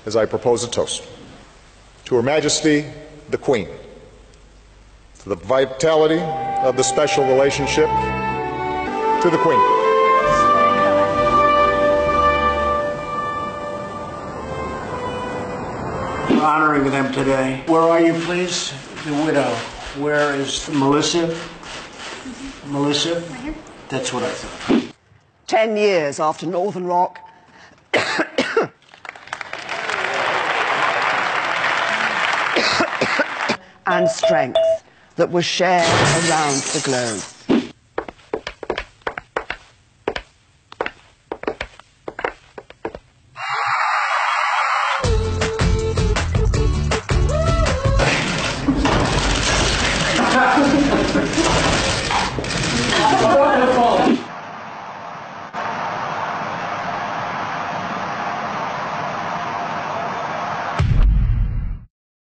As I propose a toast to Her Majesty the Queen, to the vitality of the special relationship, to the Queen. We're honoring them today. Where are you, please? The widow. Where is Melissa? Melissa? Right here. That's what I thought. 10 years after Northern Rock, and strength that was shared around the globe.